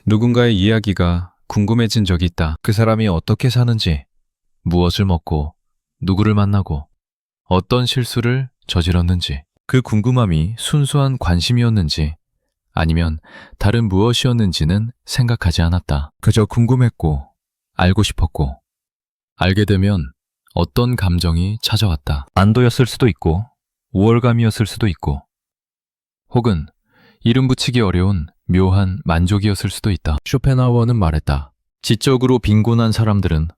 누군가의 이야기가 궁금해진 적이 있다. 그 사람이 어떻게 사는지, 무엇을 먹고, 누구를 만나고, 어떤 실수를 저질렀는지, 그 궁금함이 순수한 관심이었는지 아니면 다른 무엇이었는지는 생각하지 않았다. 그저 궁금했고, 알고 싶었고, 알게 되면 어떤 감정이 찾아왔다. 안도였을 수도 있고, 우월감이었을 수도 있고, 혹은 이름 붙이기 어려운 묘한 만족이었을 수도 있다. 쇼펜하우어는 말했다. 지적으로 빈곤한 사람들은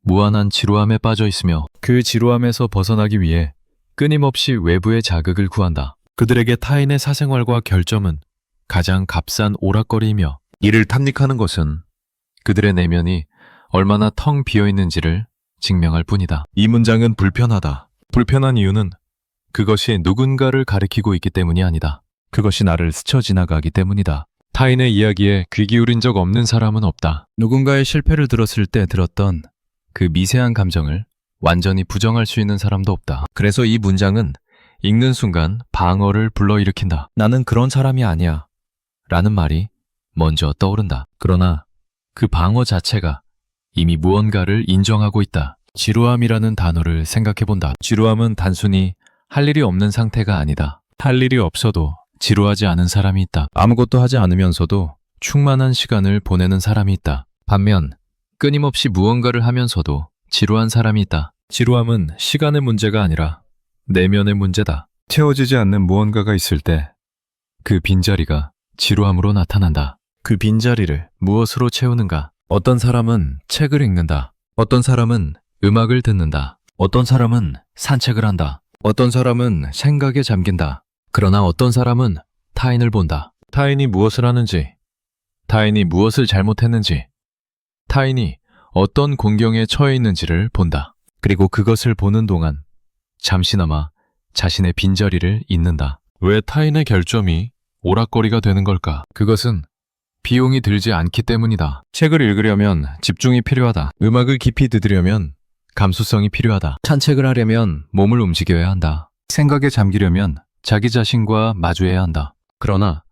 무한한 지루함에 빠져 있으며 그 지루함에서 벗어나기 위해 끊임없이 외부의 자극을 구한다. 그들에게 타인의 사생활과 결점은 가장 값싼 오락거리이며 이를 탐닉하는 것은 그들의 내면이 얼마나 텅 비어 있는지를 증명할 뿐이다. 이 문장은 불편하다. 불편한 이유는 그것이 누군가를 가리키고 있기 때문이 아니다. 그것이 나를 스쳐 지나가기 때문이다. 타인의 이야기에 귀 기울인 적 없는 사람은 없다. 누군가의 실패를 들었을 때 들었던 그 미세한 감정을 완전히 부정할 수 있는 사람도 없다. 그래서 이 문장은 읽는 순간 방어를 불러일으킨다. 나는 그런 사람이 아니야 라는 말이 먼저 떠오른다. 그러나 그 방어 자체가 이미 무언가를 인정하고 있다. 지루함이라는 단어를 생각해본다. 지루함은 단순히 할 일이 없는 상태가 아니다. 할 일이 없어도 지루하지 않은 사람이 있다. 아무것도 하지 않으면서도 충만한 시간을 보내는 사람이 있다. 반면 끊임없이 무언가를 하면서도 지루한 사람이 있다. 지루함은 시간의 문제가 아니라 내면의 문제다. 채워지지 않는 무언가가 있을 때 그 빈자리가 지루함으로 나타난다. 그 빈자리를 무엇으로 채우는가? 어떤 사람은 책을 읽는다. 어떤 사람은 음악을 듣는다. 어떤 사람은 산책을 한다. 어떤 사람은 생각에 잠긴다. 그러나 어떤 사람은 타인을 본다. 타인이 무엇을 하는지, 타인이 무엇을 잘못했는지, 타인이 어떤 공경에 처해 있는지를 본다. 그리고 그것을 보는 동안 잠시나마 자신의 빈자리를 잇는다. 왜 타인의 결점이 오락거리가 되는 걸까? 그것은 비용이 들지 않기 때문이다. 책을 읽으려면 집중이 필요하다. 음악을 깊이 들으려면 감수성이 필요하다. 산책을 하려면 몸을 움직여야 한다. 생각에 잠기려면 자기 자신과 마주해야 한다. 그러나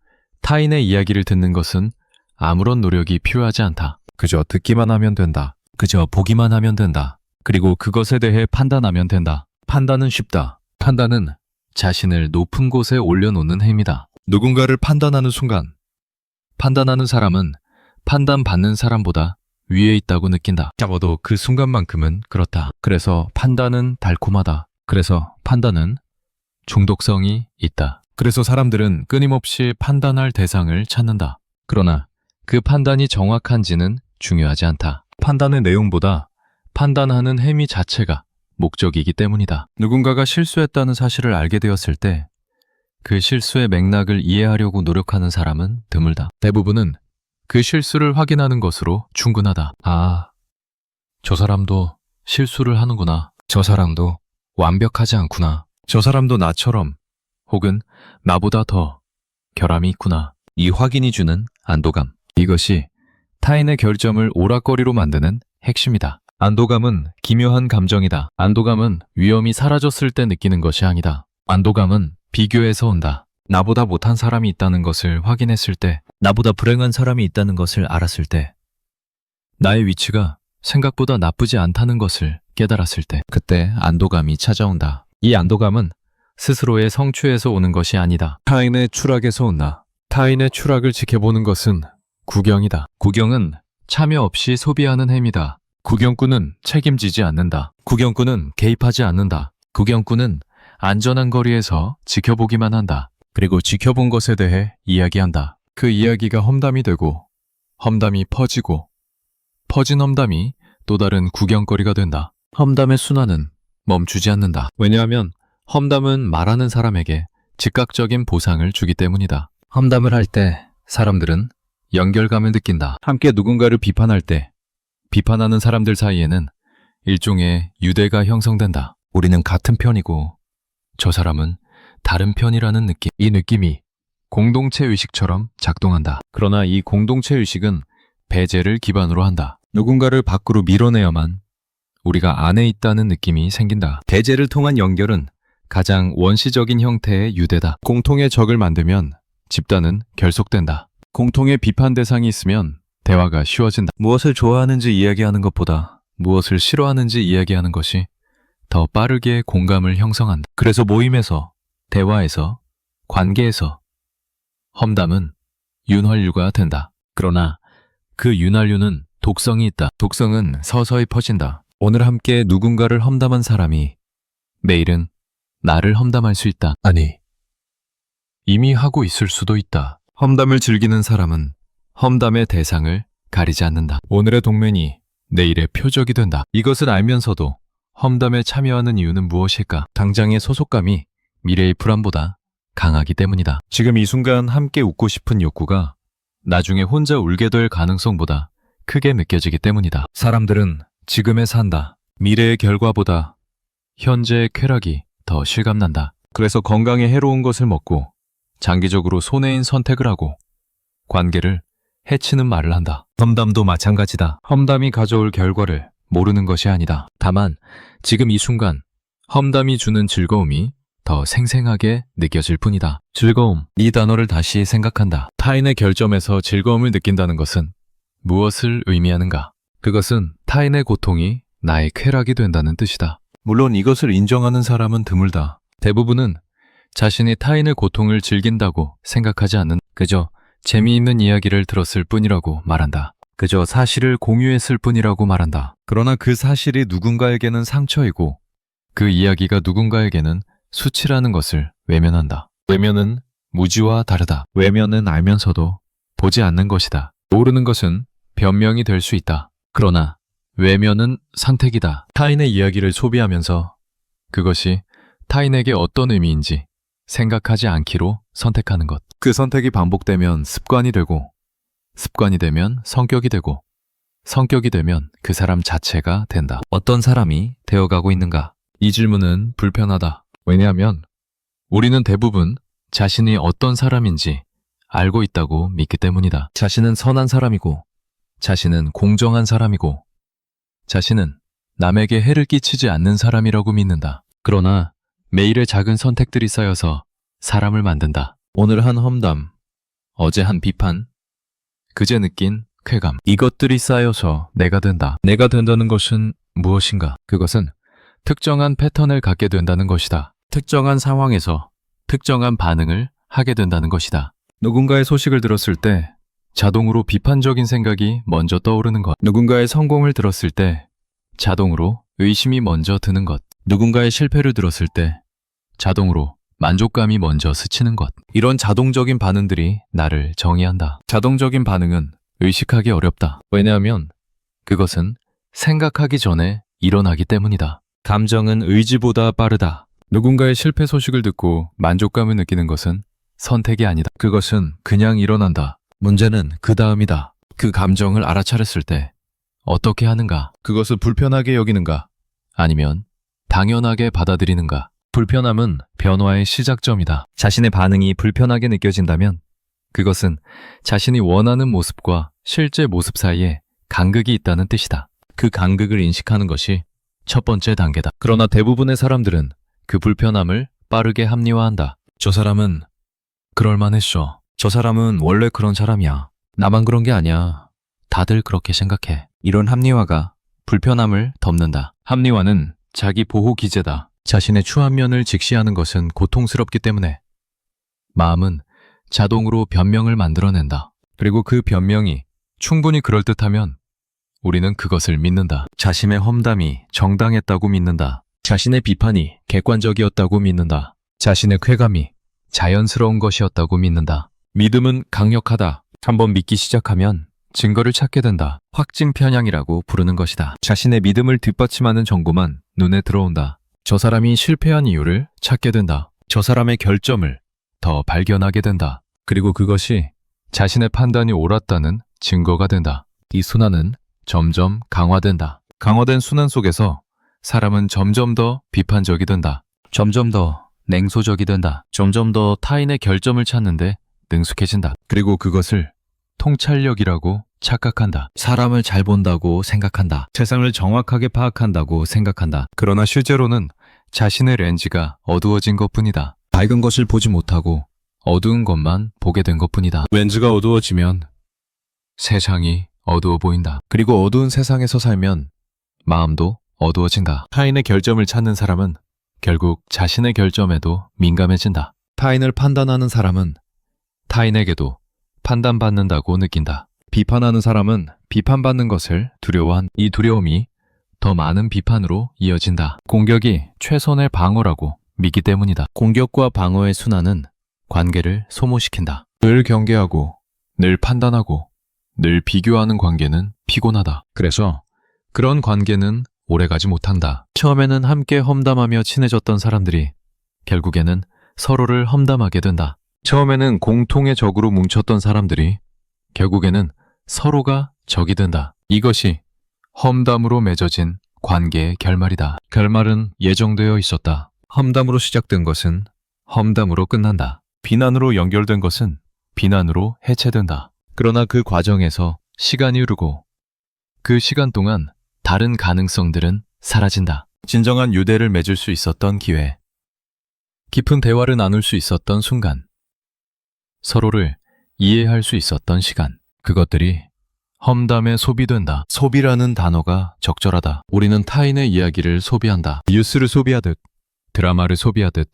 타인의 이야기를 듣는 것은 아무런 노력이 필요하지 않다. 그저 듣기만 하면 된다. 그저 보기만 하면 된다. 그리고 그것에 대해 판단하면 된다. 판단은 쉽다. 판단은 자신을 높은 곳에 올려놓는 행위다. 누군가를 판단하는 순간 판단하는 사람은 판단받는 사람보다 위에 있다고 느낀다. 적어도 그 순간만큼은 그렇다. 그래서 판단은 달콤하다. 그래서 판단은 중독성이 있다. 그래서 사람들은 끊임없이 판단할 대상을 찾는다. 그러나 그 판단이 정확한지는 중요하지 않다. 판단의 내용보다 판단하는 행위 자체가 목적이기 때문이다. 누군가가 실수했다는 사실을 알게 되었을 때 그 실수의 맥락을 이해하려고 노력하는 사람은 드물다. 대부분은 그 실수를 확인하는 것으로 충분하다. 아, 저 사람도 실수를 하는구나. 저 사람도 완벽하지 않구나. 저 사람도 나처럼 혹은 나보다 더 결함이 있구나. 이 확인이 주는 안도감. 이것이 타인의 결점을 오락거리로 만드는 핵심이다. 안도감은 기묘한 감정이다. 안도감은 위험이 사라졌을 때 느끼는 것이 아니다. 안도감은 비교에서 온다. 나보다 못한 사람이 있다는 것을 확인했을 때, 나보다 불행한 사람이 있다는 것을 알았을 때, 나의 위치가 생각보다 나쁘지 않다는 것을 깨달았을 때, 그때 안도감이 찾아온다. 이 안도감은 스스로의 성취에서 오는 것이 아니다. 타인의 추락에서 온다. 타인의 추락을 지켜보는 것은 구경이다. 구경은 참여 없이 소비하는 행위다. 구경꾼은 책임지지 않는다. 구경꾼은 개입하지 않는다. 구경꾼은 안전한 거리에서 지켜보기만 한다. 그리고 지켜본 것에 대해 이야기한다. 그 이야기가 험담이 되고 험담이 퍼지고 퍼진 험담이 또 다른 구경거리가 된다. 험담의 순환은 멈추지 않는다. 왜냐하면 험담은 말하는 사람에게 즉각적인 보상을 주기 때문이다. 험담을 할 때 사람들은 연결감을 느낀다. 함께 누군가를 비판할 때 비판하는 사람들 사이에는 일종의 유대가 형성된다. 우리는 같은 편이고 저 사람은 다른 편이라는 느낌. 이 느낌이 공동체 의식처럼 작동한다. 그러나 이 공동체 의식은 배제를 기반으로 한다. 누군가를 밖으로 밀어내야만 우리가 안에 있다는 느낌이 생긴다. 배제를 통한 연결은 가장 원시적인 형태의 유대다. 공통의 적을 만들면 집단은 결속된다. 공통의 비판 대상이 있으면 대화가 쉬워진다. 무엇을 좋아하는지 이야기하는 것보다 무엇을 싫어하는지 이야기하는 것이 더 빠르게 공감을 형성한다. 그래서 모임에서, 대화에서, 관계에서 험담은 윤활유가 된다. 그러나 그 윤활유는 독성이 있다. 독성은 서서히 퍼진다. 오늘 함께 누군가를 험담한 사람이 내일은 나를 험담할 수 있다. 아니, 이미 하고 있을 수도 있다. 험담을 즐기는 사람은 험담의 대상을 가리지 않는다. 오늘의 동면이 내일의 표적이 된다. 이것을 알면서도 험담에 참여하는 이유는 무엇일까? 당장의 소속감이 미래의 불안보다 강하기 때문이다. 지금 이 순간 함께 웃고 싶은 욕구가 나중에 혼자 울게 될 가능성보다 크게 느껴지기 때문이다. 사람들은 지금에 산다. 미래의 결과보다 현재의 쾌락이 더 실감난다. 그래서 건강에 해로운 것을 먹고 장기적으로 손해인 선택을 하고 관계를 해치는 말을 한다. 험담도 마찬가지다. 험담이 가져올 결과를 모르는 것이 아니다. 다만 지금 이 순간 험담이 주는 즐거움이 더 생생하게 느껴질 뿐이다. 즐거움, 이 단어를 다시 생각한다. 타인의 결점에서 즐거움을 느낀다는 것은 무엇을 의미하는가? 그것은 타인의 고통이 나의 쾌락이 된다는 뜻이다. 물론 이것을 인정하는 사람은 드물다. 대부분은 자신이 타인의 고통을 즐긴다고 생각하지 않는, 그저 재미있는 이야기를 들었을 뿐이라고 말한다. 그저 사실을 공유했을 뿐이라고 말한다. 그러나 그 사실이 누군가에게는 상처이고 그 이야기가 누군가에게는 수치라는 것을 외면한다. 외면은 무지와 다르다. 외면은 알면서도 보지 않는 것이다. 모르는 것은 변명이 될 수 있다. 그러나 외면은 선택이다. 타인의 이야기를 소비하면서 그것이 타인에게 어떤 의미인지 생각하지 않기로 선택하는 것. 그 선택이 반복되면 습관이 되고, 습관이 되면 성격이 되고, 성격이 되면 그 사람 자체가 된다. 어떤 사람이 되어가고 있는가? 이 질문은 불편하다. 왜냐하면 우리는 대부분 자신이 어떤 사람인지 알고 있다고 믿기 때문이다. 자신은 선한 사람이고, 자신은 공정한 사람이고, 자신은 남에게 해를 끼치지 않는 사람이라고 믿는다. 그러나 매일의 작은 선택들이 쌓여서 사람을 만든다. 오늘 한 험담, 어제 한 비판, 그제 느낀 쾌감, 이것들이 쌓여서 내가 된다. 내가 된다는 것은 무엇인가? 그것은 특정한 패턴을 갖게 된다는 것이다. 특정한 상황에서 특정한 반응을 하게 된다는 것이다. 누군가의 소식을 들었을 때 자동으로 비판적인 생각이 먼저 떠오르는 것. 누군가의 성공을 들었을 때 자동으로 의심이 먼저 드는 것. 누군가의 실패를 들었을 때 자동으로 만족감이 먼저 스치는 것. 이런 자동적인 반응들이 나를 정의한다. 자동적인 반응은 의식하기 어렵다. 왜냐하면 그것은 생각하기 전에 일어나기 때문이다. 감정은 의지보다 빠르다. 누군가의 실패 소식을 듣고 만족감을 느끼는 것은 선택이 아니다. 그것은 그냥 일어난다. 문제는 그 다음이다. 그 감정을 알아차렸을 때 어떻게 하는가? 그것을 불편하게 여기는가? 아니면 당연하게 받아들이는가? 불편함은 변화의 시작점이다. 자신의 반응이 불편하게 느껴진다면 그것은 자신이 원하는 모습과 실제 모습 사이에 간극이 있다는 뜻이다. 그 간극을 인식하는 것이 첫 번째 단계다. 그러나 대부분의 사람들은 그 불편함을 빠르게 합리화한다. 저 사람은 그럴만했어. 저 사람은 원래 그런 사람이야. 나만 그런 게 아니야. 다들 그렇게 생각해. 이런 합리화가 불편함을 덮는다. 합리화는 자기 보호 기제다. 자신의 추한 면을 직시하는 것은 고통스럽기 때문에 마음은 자동으로 변명을 만들어낸다. 그리고 그 변명이 충분히 그럴듯하면 우리는 그것을 믿는다. 자신의 험담이 정당했다고 믿는다. 자신의 비판이 객관적이었다고 믿는다. 자신의 쾌감이 자연스러운 것이었다고 믿는다. 믿음은 강력하다. 한번 믿기 시작하면 증거를 찾게 된다. 확증 편향이라고 부르는 것이다. 자신의 믿음을 뒷받침하는 정보만 눈에 들어온다. 저 사람이 실패한 이유를 찾게 된다. 저 사람의 결점을 더 발견하게 된다. 그리고 그것이 자신의 판단이 옳았다는 증거가 된다. 이 순환은 점점 강화된다. 강화된 순환 속에서 사람은 점점 더 비판적이 된다. 점점 더 냉소적이 된다. 점점 더 타인의 결점을 찾는데 능숙해진다. 그리고 그것을 통찰력이라고 착각한다. 사람을 잘 본다고 생각한다. 세상을 정확하게 파악한다고 생각한다. 그러나 실제로는 자신의 렌즈가 어두워진 것뿐이다. 밝은 것을 보지 못하고 어두운 것만 보게 된 것뿐이다. 렌즈가 어두워지면 세상이 어두워 보인다. 그리고 어두운 세상에서 살면 마음도 어두워진다. 타인의 결점을 찾는 사람은 결국 자신의 결점에도 민감해진다. 타인을 판단하는 사람은 타인에게도 판단받는다고 느낀다. 비판하는 사람은 비판받는 것을 두려워한 이 두려움이 더 많은 비판으로 이어진다. 공격이 최선의 방어라고 믿기 때문이다. 공격과 방어의 순환은 관계를 소모시킨다. 늘 경계하고 늘 판단하고 늘 비교하는 관계는 피곤하다. 그래서 그런 관계는 오래가지 못한다. 처음에는 함께 험담하며 친해졌던 사람들이 결국에는 서로를 험담하게 된다. 처음에는 공통의 적으로 뭉쳤던 사람들이 결국에는 서로가 적이 된다. 이것이 험담으로 맺어진 관계의 결말이다. 결말은 예정되어 있었다. 험담으로 시작된 것은 험담으로 끝난다. 비난으로 연결된 것은 비난으로 해체된다. 그러나 그 과정에서 시간이 흐르고 그 시간 동안 다른 가능성들은 사라진다. 진정한 유대를 맺을 수 있었던 기회, 깊은 대화를 나눌 수 있었던 순간, 서로를 이해할 수 있었던 시간, 그것들이 험담에 소비된다. 소비라는 단어가 적절하다. 우리는 타인의 이야기를 소비한다. 뉴스를 소비하듯, 드라마를 소비하듯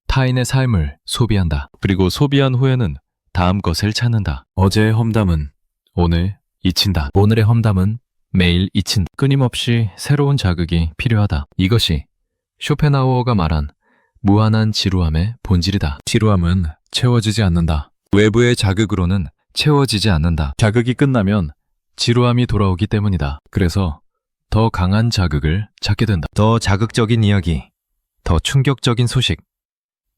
타인의 삶을 소비한다. 그리고 소비한 후에는 다음 것을 찾는다. 어제의 험담은 오늘 잊힌다. 오늘의 험담은 매일 잊힌다. 끊임없이 새로운 자극이 필요하다. 이것이 쇼펜하우어가 말한 무한한 지루함의 본질이다. 지루함은 채워지지 않는다. 외부의 자극으로는 채워지지 않는다. 자극이 끝나면 지루함이 돌아오기 때문이다. 그래서 더 강한 자극을 찾게 된다. 더 자극적인 이야기, 더 충격적인 소식,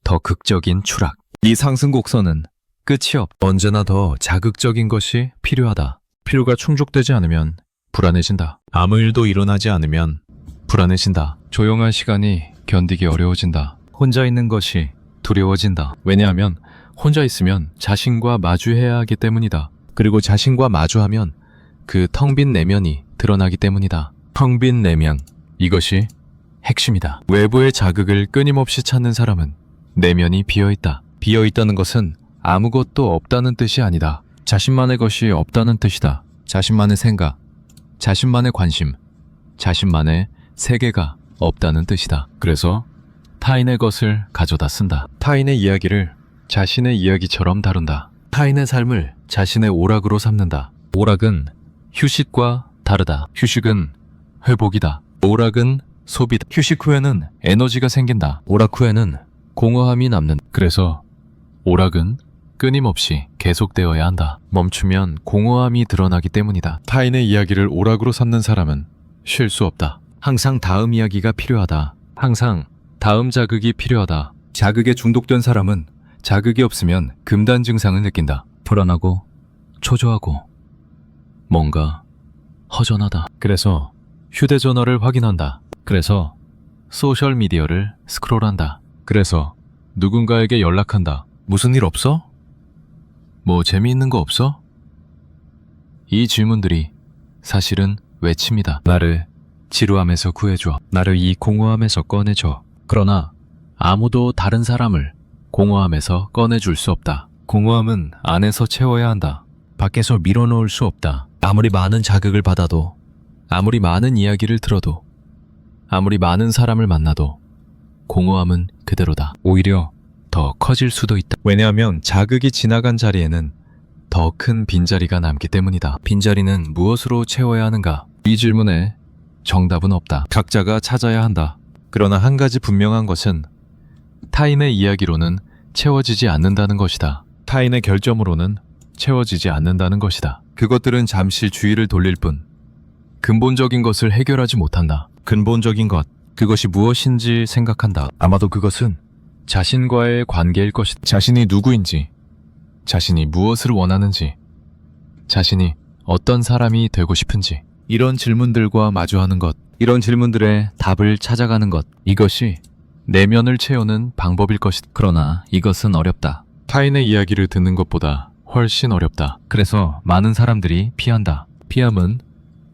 더 극적인 추락. 이 상승 곡선은 끝이 없다. 언제나 더 자극적인 것이 필요하다. 필요가 충족되지 않으면 불안해진다. 아무 일도 일어나지 않으면 불안해진다. 조용한 시간이 견디기 어려워진다. 혼자 있는 것이 두려워진다. 왜냐하면 혼자 있으면 자신과 마주해야 하기 때문이다. 그리고 자신과 마주하면 그 텅 빈 내면이 드러나기 때문이다. 텅 빈 내면, 이것이 핵심이다. 외부의 자극을 끊임없이 찾는 사람은 내면이 비어있다. 비어있다는 것은 아무것도 없다는 뜻이 아니다. 자신만의 것이 없다는 뜻이다. 자신만의 생각, 자신만의 관심, 자신만의 세계가 없다는 뜻이다. 그래서 타인의 것을 가져다 쓴다. 타인의 이야기를 자신의 이야기처럼 다룬다. 타인의 삶을 자신의 오락으로 삼는다. 오락은 휴식과 다르다. 휴식은 회복이다. 오락은 소비다. 휴식 후에는 에너지가 생긴다. 오락 후에는 공허함이 남는. 그래서 오락은 끊임없이 계속되어야 한다. 멈추면 공허함이 드러나기 때문이다. 타인의 이야기를 오락으로 삼는 사람은 쉴 수 없다. 항상 다음 이야기가 필요하다. 항상 다음 자극이 필요하다. 자극에 중독된 사람은 자극이 없으면 금단 증상을 느낀다. 불안하고 초조하고 뭔가 허전하다. 그래서 휴대전화를 확인한다. 그래서 소셜미디어를 스크롤한다. 그래서 누군가에게 연락한다. 무슨 일 없어? 뭐 재미있는 거 없어? 이 질문들이 사실은 외침이다. 나를 지루함에서 구해줘. 나를 이 공허함에서 꺼내줘. 그러나 아무도 다른 사람을 공허함에서 꺼내줄 수 없다. 공허함은 안에서 채워야 한다. 밖에서 밀어넣을 수 없다. 아무리 많은 자극을 받아도, 아무리 많은 이야기를 들어도, 아무리 많은 사람을 만나도 공허함은 그대로다. 오히려 더 커질 수도 있다. 왜냐하면 자극이 지나간 자리에는 더 큰 빈자리가 남기 때문이다. 빈자리는 무엇으로 채워야 하는가? 이 질문에 정답은 없다. 각자가 찾아야 한다. 그러나 한 가지 분명한 것은 타인의 이야기로는 채워지지 않는다는 것이다. 타인의 결점으로는 채워지지 않는다는 것이다. 그것들은 잠시 주의를 돌릴 뿐 근본적인 것을 해결하지 못한다. 근본적인 것, 그것이 무엇인지 생각한다. 아마도 그것은 자신과의 관계일 것이다. 자신이 누구인지, 자신이 무엇을 원하는지, 자신이 어떤 사람이 되고 싶은지, 이런 질문들과 마주하는 것, 이런 질문들의 답을 찾아가는 것, 이것이 내면을 채우는 방법일 것이다. 그러나 이것은 어렵다. 타인의 이야기를 듣는 것보다 훨씬 어렵다. 그래서 많은 사람들이 피한다. 피함은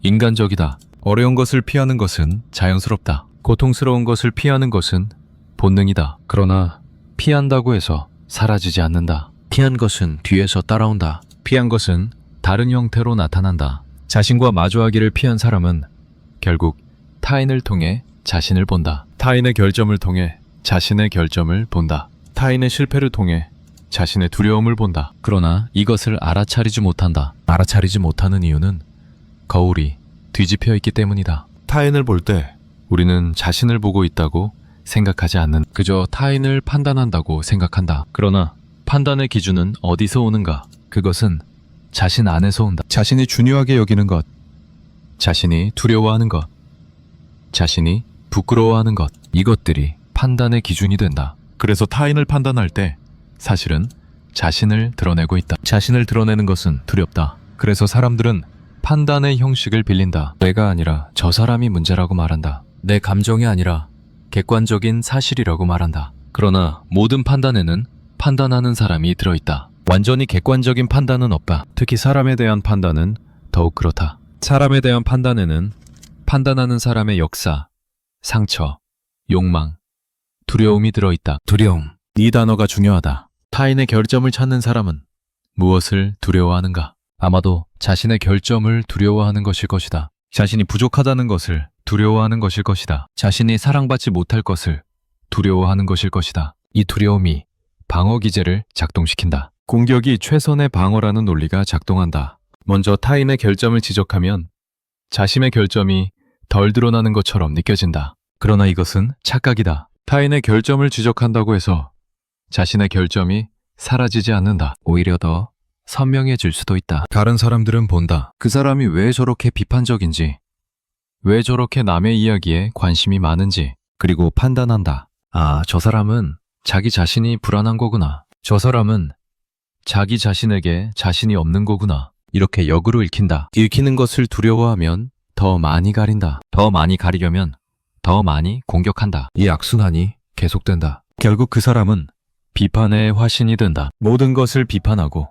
인간적이다. 어려운 것을 피하는 것은 자연스럽다. 고통스러운 것을 피하는 것은 본능이다. 그러나 피한다고 해서 사라지지 않는다. 피한 것은 뒤에서 따라온다. 피한 것은 다른 형태로 나타난다. 자신과 마주하기를 피한 사람은 결국 타인을 통해 자신을 본다. 타인의 결점을 통해 자신의 결점을 본다. 타인의 실패를 통해 자신의 두려움을 본다. 그러나 이것을 알아차리지 못한다. 알아차리지 못하는 이유는 거울이 뒤집혀 있기 때문이다. 타인을 볼 때 우리는 자신을 보고 있다고 생각하지 않는, 그저 타인을 판단한다고 생각한다. 그러나 판단의 기준은 어디서 오는가? 그것은 자신 안에서 온다. 자신이 중요하게 여기는 것, 자신이 두려워하는 것, 자신이 부끄러워하는 것, 이것들이 판단의 기준이 된다. 그래서 타인을 판단할 때 사실은 자신을 드러내고 있다. 자신을 드러내는 것은 두렵다. 그래서 사람들은 판단의 형식을 빌린다. 내가 아니라 저 사람이 문제라고 말한다. 내 감정이 아니라 객관적인 사실이라고 말한다. 그러나 모든 판단에는 판단하는 사람이 들어있다. 완전히 객관적인 판단은 없다. 특히 사람에 대한 판단은 더욱 그렇다. 사람에 대한 판단에는 판단하는 사람의 역사, 상처, 욕망, 두려움이 들어있다. 두려움. 이 단어가 중요하다. 타인의 결점을 찾는 사람은 무엇을 두려워하는가? 아마도 자신의 결점을 두려워하는 것일 것이다. 자신이 부족하다는 것을 두려워하는 것일 것이다. 자신이 사랑받지 못할 것을 두려워하는 것일 것이다. 이 두려움이 방어 기제를 작동시킨다. 공격이 최선의 방어라는 논리가 작동한다. 먼저 타인의 결점을 지적하면 자신의 결점이 덜 드러나는 것처럼 느껴진다. 그러나 이것은 착각이다. 타인의 결점을 지적한다고 해서 자신의 결점이 사라지지 않는다. 오히려 더 선명해질 수도 있다. 다른 사람들은 본다. 그 사람이 왜 저렇게 비판적인지, 왜 저렇게 남의 이야기에 관심이 많은지, 그리고 판단한다. 아, 저 사람은 자기 자신이 불안한 거구나. 저 사람은 자기 자신에게 자신이 없는 거구나. 이렇게 역으로 읽힌다. 읽히는 것을 두려워하면 더 많이 가린다. 더 많이 가리려면 더 많이 공격한다. 이 악순환이 계속된다. 결국 그 사람은 비판의 화신이 된다. 모든 것을 비판하고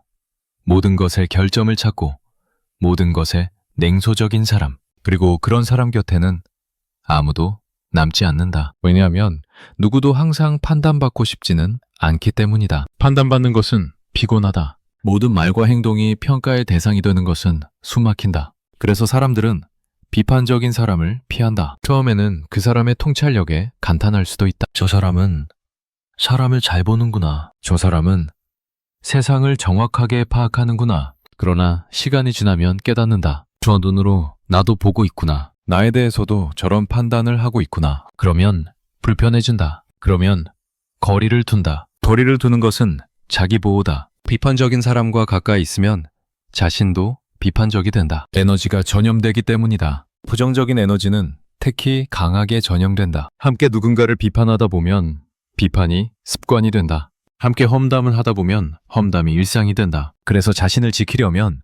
모든 것에 결점을 찾고 모든 것에 냉소적인 사람, 그리고 그런 사람 곁에는 아무도 남지 않는다. 왜냐하면 누구도 항상 판단받고 싶지는 않기 때문이다. 판단받는 것은 피곤하다. 모든 말과 행동이 평가의 대상이 되는 것은 숨막힌다. 그래서 사람들은 비판적인 사람을 피한다. 처음에는 그 사람의 통찰력에 감탄할 수도 있다. 저 사람은 사람을 잘 보는구나. 저 사람은 세상을 정확하게 파악하는구나. 그러나 시간이 지나면 깨닫는다. 저 눈으로 나도 보고 있구나. 나에 대해서도 저런 판단을 하고 있구나. 그러면 불편해진다. 그러면 거리를 둔다. 거리를 두는 것은 자기 보호다. 비판적인 사람과 가까이 있으면 자신도 비판적이 된다. 에너지가 전염되기 때문이다. 부정적인 에너지는 특히 강하게 전염된다. 함께 누군가를 비판하다 보면 비판이 습관이 된다. 함께 험담을 하다 보면 험담이 일상이 된다. 그래서 자신을 지키려면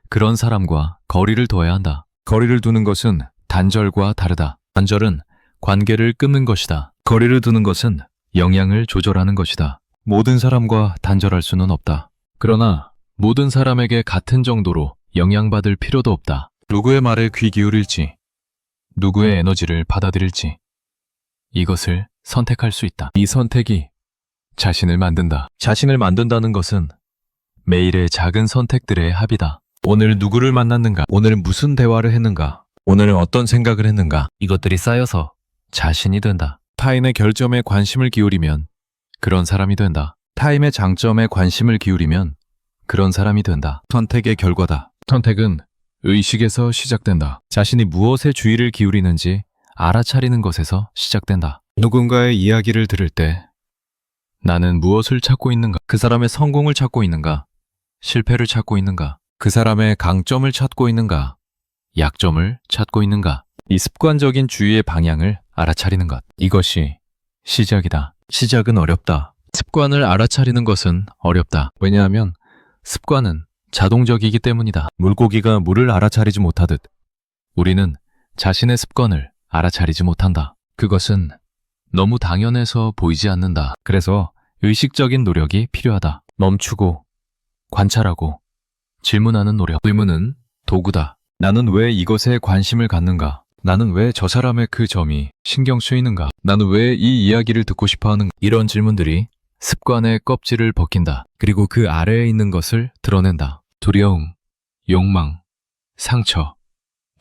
그런 사람과 거리를 둬야 한다. 거리를 두는 것은 단절과 다르다. 단절은 관계를 끊는 것이다. 거리를 두는 것은 영향을 조절하는 것이다. 모든 사람과 단절할 수는 없다. 그러나 모든 사람에게 같은 정도로 영향받을 필요도 없다. 누구의 말에 귀 기울일지, 누구의 에너지를 받아들일지, 이것을 선택할 수 있다. 이 선택이 자신을 만든다. 자신을 만든다는 것은 매일의 작은 선택들의 합이다. 오늘 누구를 만났는가? 오늘 무슨 대화를 했는가? 오늘은 어떤 생각을 했는가? 이것들이 쌓여서 자신이 된다. 타인의 결점에 관심을 기울이면 그런 사람이 된다. 타인의 장점에 관심을 기울이면 그런 사람이 된다. 선택의 결과다. 선택은 의식에서 시작된다. 자신이 무엇에 주의를 기울이는지 알아차리는 것에서 시작된다. 누군가의 이야기를 들을 때 나는 무엇을 찾고 있는가? 그 사람의 성공을 찾고 있는가? 실패를 찾고 있는가? 그 사람의 강점을 찾고 있는가? 약점을 찾고 있는가? 이 습관적인 주의의 방향을 알아차리는 것. 이것이 시작이다. 시작은 어렵다. 습관을 알아차리는 것은 어렵다. 왜냐하면 습관은 자동적이기 때문이다. 물고기가 물을 알아차리지 못하듯 우리는 자신의 습관을 알아차리지 못한다. 그것은 너무 당연해서 보이지 않는다. 그래서 의식적인 노력이 필요하다. 멈추고 관찰하고 질문하는 노력. 의문은 도구다. 나는 왜 이것에 관심을 갖는가? 나는 왜 저 사람의 그 점이 신경 쓰이는가? 나는 왜 이 이야기를 듣고 싶어 하는가? 이런 질문들이 습관의 껍질을 벗긴다. 그리고 그 아래에 있는 것을 드러낸다. 두려움, 욕망, 상처,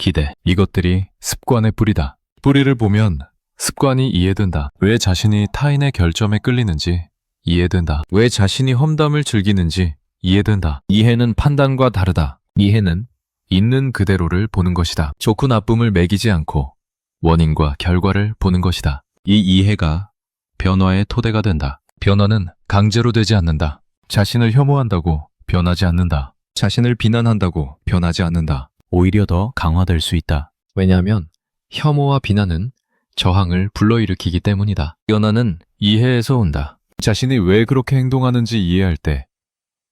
기대. 이것들이 습관의 뿌리다. 뿌리를 보면 습관이 이해된다. 왜 자신이 타인의 결점에 끌리는지 이해된다. 왜 자신이 험담을 즐기는지 이해된다. 이해는 판단과 다르다. 이해는 있는 그대로를 보는 것이다. 좋고 나쁨을 매기지 않고 원인과 결과를 보는 것이다. 이 이해가 변화의 토대가 된다. 변화는 강제로 되지 않는다. 자신을 혐오한다고 변하지 않는다. 자신을 비난한다고 변하지 않는다. 오히려 더 강화될 수 있다. 왜냐하면 혐오와 비난은 저항을 불러일으키기 때문이다. 변화는 이해에서 온다. 자신이 왜 그렇게 행동하는지 이해할 때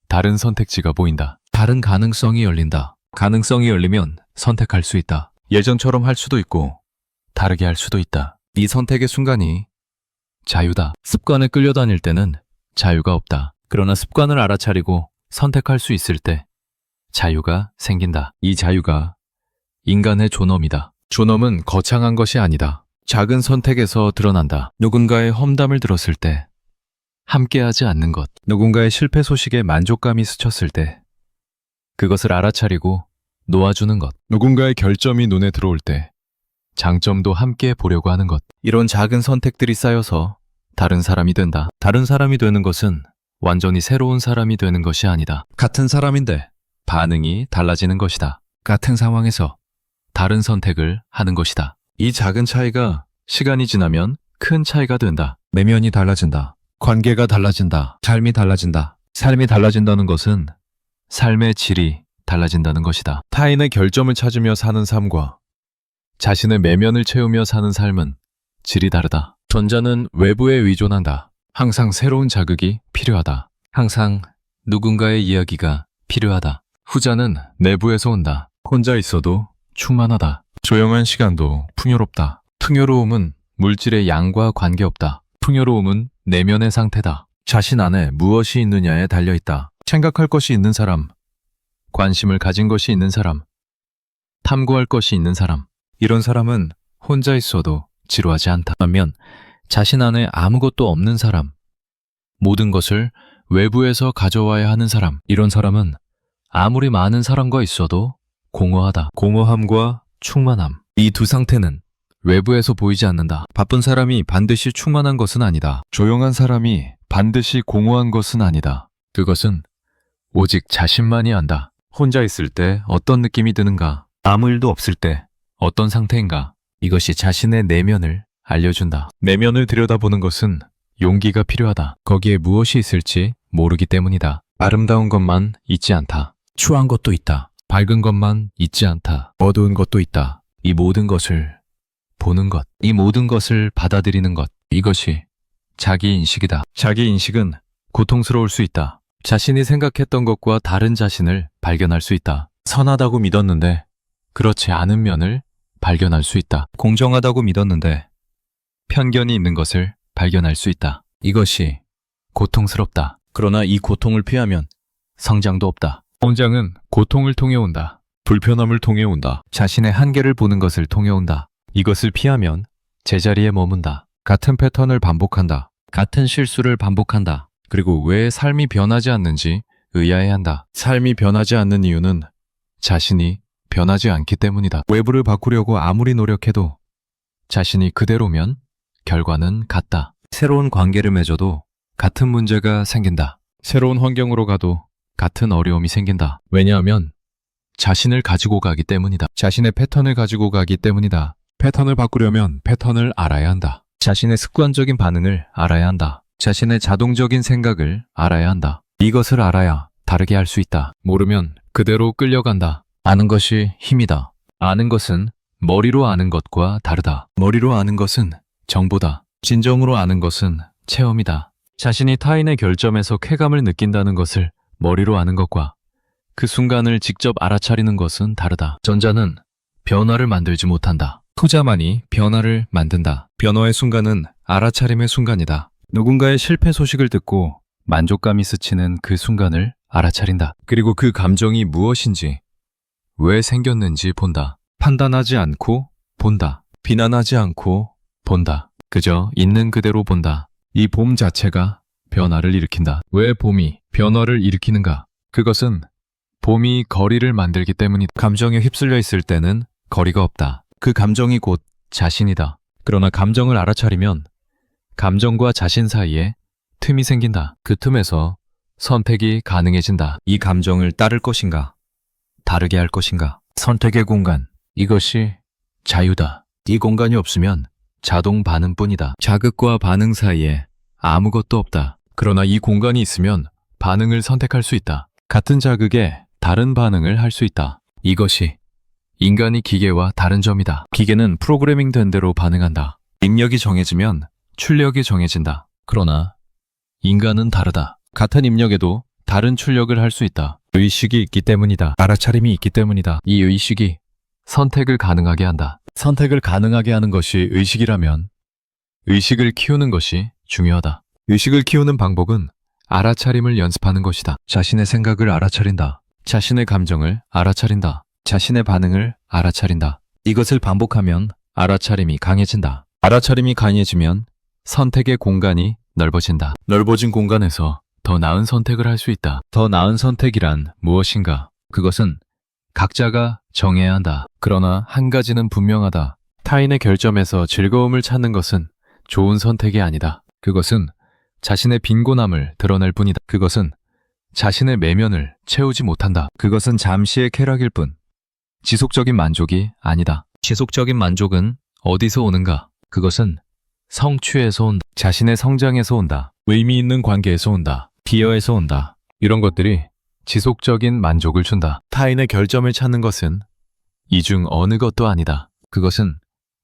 다른 선택지가 보인다. 다른 가능성이 열린다. 가능성이 열리면 선택할 수 있다. 예전처럼 할 수도 있고 다르게 할 수도 있다. 이 선택의 순간이 자유다. 습관에 끌려다닐 때는 자유가 없다. 그러나 습관을 알아차리고 선택할 수 있을 때 자유가 생긴다. 이 자유가 인간의 존엄이다. 존엄은 거창한 것이 아니다. 작은 선택에서 드러난다. 누군가의 험담을 들었을 때, 함께하지 않는 것, 누군가의 실패 소식에 만족감이 스쳤을 때, 그것을 알아차리고 놓아주는 것, 누군가의 결점이 눈에 들어올 때, 장점도 함께 보려고 하는 것, 이런 작은 선택들이 쌓여서 다른 사람이 된다. 다른 사람이 되는 것은 완전히 새로운 사람이 되는 것이 아니다. 같은 사람인데 반응이 달라지는 것이다. 같은 상황에서 다른 선택을 하는 것이다. 이 작은 차이가 시간이 지나면 큰 차이가 된다. 내면이 달라진다. 관계가 달라진다. 삶이 달라진다. 삶이 달라진다는 것은 삶의 질이 달라진다는 것이다. 타인의 결점을 찾으며 사는 삶과 자신의 내면을 채우며 사는 삶은 질이 다르다. 전자는 외부에 의존한다. 항상 새로운 자극이 필요하다. 항상 누군가의 이야기가 필요하다. 후자는 내부에서 온다. 혼자 있어도 충만하다. 조용한 시간도 풍요롭다. 풍요로움은 물질의 양과 관계없다. 풍요로움은 내면의 상태다. 자신 안에 무엇이 있느냐에 달려있다. 생각할 것이 있는 사람, 관심을 가진 것이 있는 사람, 탐구할 것이 있는 사람, 이런 사람은 혼자 있어도 지루하지 않다. 반면 자신 안에 아무것도 없는 사람, 모든 것을 외부에서 가져와야 하는 사람, 이런 사람은 아무리 많은 사람과 있어도 공허하다. 공허함과 충만함, 이 두 상태는 외부에서 보이지 않는다. 바쁜 사람이 반드시 충만한 것은 아니다. 조용한 사람이 반드시 공허한 것은 아니다. 그것은 오직 자신만이 안다. 혼자 있을 때 어떤 느낌이 드는가? 아무 일도 없을 때 어떤 상태인가? 이것이 자신의 내면을 알려준다. 내면을 들여다보는 것은 용기가 필요하다. 거기에 무엇이 있을지 모르기 때문이다. 아름다운 것만 있지 않다. 추한 것도 있다. 밝은 것만 있지 않다. 어두운 것도 있다. 이 모든 것을 보는 것, 이 모든 것을 받아들이는 것, 이것이 자기인식이다. 자기인식은 고통스러울 수 있다. 자신이 생각했던 것과 다른 자신을 발견할 수 있다. 선하다고 믿었는데 그렇지 않은 면을 발견할 수 있다. 공정하다고 믿었는데 편견이 있는 것을 발견할 수 있다. 이것이 고통스럽다. 그러나 이 고통을 피하면 성장도 없다. 성장은 고통을 통해 온다. 불편함을 통해 온다. 자신의 한계를 보는 것을 통해 온다. 이것을 피하면 제자리에 머문다. 같은 패턴을 반복한다. 같은 실수를 반복한다. 그리고 왜 삶이 변하지 않는지 의아해한다. 삶이 변하지 않는 이유는 자신이 변하지 않기 때문이다. 외부를 바꾸려고 아무리 노력해도 자신이 그대로면 결과는 같다. 새로운 관계를 맺어도 같은 문제가 생긴다. 새로운 환경으로 가도 같은 어려움이 생긴다. 왜냐하면 자신을 가지고 가기 때문이다. 자신의 패턴을 가지고 가기 때문이다. 패턴을 바꾸려면 패턴을 알아야 한다. 자신의 습관적인 반응을 알아야 한다. 자신의 자동적인 생각을 알아야 한다. 이것을 알아야 다르게 할 수 있다. 모르면 그대로 끌려간다. 아는 것이 힘이다. 아는 것은 머리로 아는 것과 다르다. 머리로 아는 것은 정보다. 진정으로 아는 것은 체험이다. 자신이 타인의 결점에서 쾌감을 느낀다는 것을 머리로 아는 것과 그 순간을 직접 알아차리는 것은 다르다. 전자는 변화를 만들지 못한다. 후자만이 변화를 만든다. 변화의 순간은 알아차림의 순간이다. 누군가의 실패 소식을 듣고 만족감이 스치는 그 순간을 알아차린다. 그리고 그 감정이 무엇인지, 왜 생겼는지 본다. 판단하지 않고 본다. 비난하지 않고 본다. 그저 있는 그대로 본다. 이 봄 자체가 변화를 일으킨다. 왜 봄이 변화를 일으키는가? 그것은 봄이 거리를 만들기 때문이다. 감정에 휩쓸려 있을 때는 거리가 없다. 그 감정이 곧 자신이다. 그러나 감정을 알아차리면 감정과 자신 사이에 틈이 생긴다. 그 틈에서 선택이 가능해진다. 이 감정을 따를 것인가, 다르게 할 것인가. 선택의 공간, 이것이 자유다. 이 공간이 없으면 자동 반응뿐이다. 자극과 반응 사이에 아무것도 없다. 그러나 이 공간이 있으면 반응을 선택할 수 있다. 같은 자극에 다른 반응을 할 수 있다. 이것이 인간이 기계와 다른 점이다. 기계는 프로그래밍 된 대로 반응한다. 입력이 정해지면 출력이 정해진다. 그러나 인간은 다르다. 같은 입력에도 다른 출력을 할 수 있다. 의식이 있기 때문이다. 알아차림이 있기 때문이다. 이 의식이 선택을 가능하게 한다. 선택을 가능하게 하는 것이 의식이라면 의식을 키우는 것이 중요하다. 의식을 키우는 방법은 알아차림을 연습하는 것이다. 자신의 생각을 알아차린다. 자신의 감정을 알아차린다. 자신의 반응을 알아차린다. 이것을 반복하면 알아차림이 강해진다. 알아차림이 강해지면 선택의 공간이 넓어진다. 넓어진 공간에서 더 나은 선택을 할 수 있다. 더 나은 선택이란 무엇인가? 그것은 각자가 정해야 한다. 그러나 한 가지는 분명하다. 타인의 결점에서 즐거움을 찾는 것은 좋은 선택이 아니다. 그것은 자신의 빈곤함을 드러낼 뿐이다. 그것은 자신의 내면을 채우지 못한다. 그것은 잠시의 쾌락일 뿐. 지속적인 만족이 아니다. 지속적인 만족은 어디서 오는가? 그것은 성취에서 온다. 자신의 성장에서 온다. 의미 있는 관계에서 온다. 기여에서 온다. 이런 것들이 지속적인 만족을 준다. 타인의 결점을 찾는 것은 이 중 어느 것도 아니다. 그것은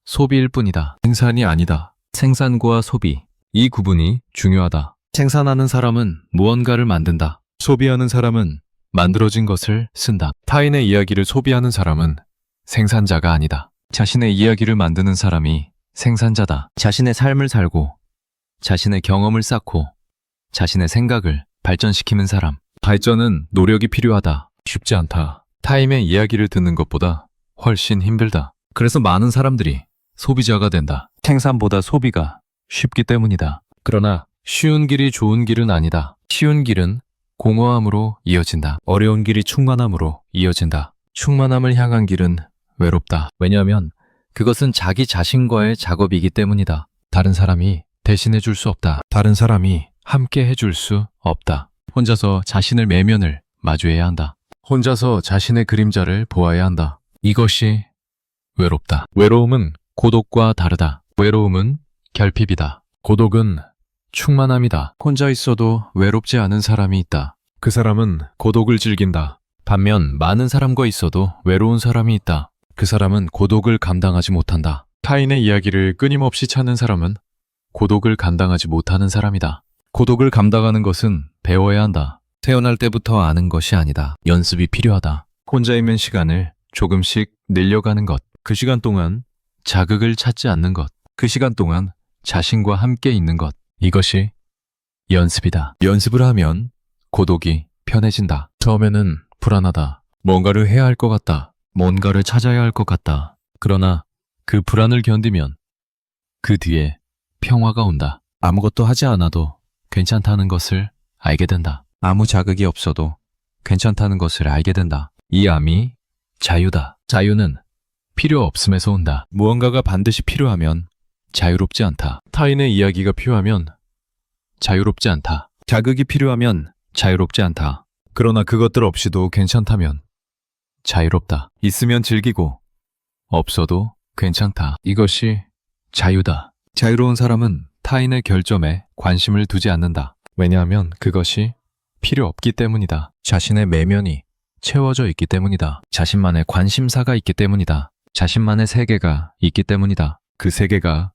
소비일 뿐이다. 생산이 아니다. 생산과 소비, 이 구분이 중요하다. 생산하는 사람은 무언가를 만든다. 소비하는 사람은 만들어진 것을 쓴다. 타인의 이야기를 소비하는 사람은 생산자가 아니다. 자신의 이야기를 만드는 사람이 생산자다. 자신의 삶을 살고 자신의 경험을 쌓고 자신의 생각을 발전시키는 사람. 발전은 노력이 필요하다. 쉽지 않다. 타인의 이야기를 듣는 것보다 훨씬 힘들다. 그래서 많은 사람들이 소비자가 된다. 생산보다 소비가 쉽기 때문이다. 그러나 쉬운 길이 좋은 길은 아니다. 쉬운 길은 공허함으로 이어진다. 어려운 길이 충만함으로 이어진다. 충만함을 향한 길은 외롭다. 왜냐하면 그것은 자기 자신과의 작업이기 때문이다. 다른 사람이 대신해 줄 수 없다. 다른 사람이 함께 해줄 수 없다. 혼자서 자신의 내면을 마주해야 한다. 혼자서 자신의 그림자를 보아야 한다. 이것이 외롭다. 외로움은 고독과 다르다. 외로움은 결핍이다. 고독은 충만함이다. 혼자 있어도 외롭지 않은 사람이 있다. 그 사람은 고독을 즐긴다. 반면 많은 사람과 있어도 외로운 사람이 있다. 그 사람은 고독을 감당하지 못한다. 타인의 이야기를 끊임없이 찾는 사람은 고독을 감당하지 못하는 사람이다. 고독을 감당하는 것은 배워야 한다. 태어날 때부터 아는 것이 아니다. 연습이 필요하다. 혼자 있는 시간을 조금씩 늘려가는 것. 그 시간 동안 자극을 찾지 않는 것. 그 시간 동안 자신과 함께 있는 것. 이것이 연습이다. 연습을 하면 고독이 편해진다. 처음에는 불안하다. 뭔가를 해야 할 것 같다. 뭔가를 찾아야 할 것 같다. 그러나 그 불안을 견디면 그 뒤에 평화가 온다. 아무것도 하지 않아도 괜찮다는 것을 알게 된다. 아무 자극이 없어도 괜찮다는 것을 알게 된다. 이 암이 자유다. 자유는 필요 없음에서 온다. 무언가가 반드시 필요하면 자유롭지 않다. 타인의 이야기가 필요하면 자유롭지 않다. 자극이 필요하면 자유롭지 않다. 그러나 그것들 없이도 괜찮다면 자유롭다. 있으면 즐기고 없어도 괜찮다. 이것이 자유다. 자유로운 사람은 타인의 결점에 관심을 두지 않는다. 왜냐하면 그것이 필요 없기 때문이다. 자신의 내면이 채워져 있기 때문이다. 자신만의 관심사가 있기 때문이다. 자신만의 세계가 있기 때문이다. 그 세계가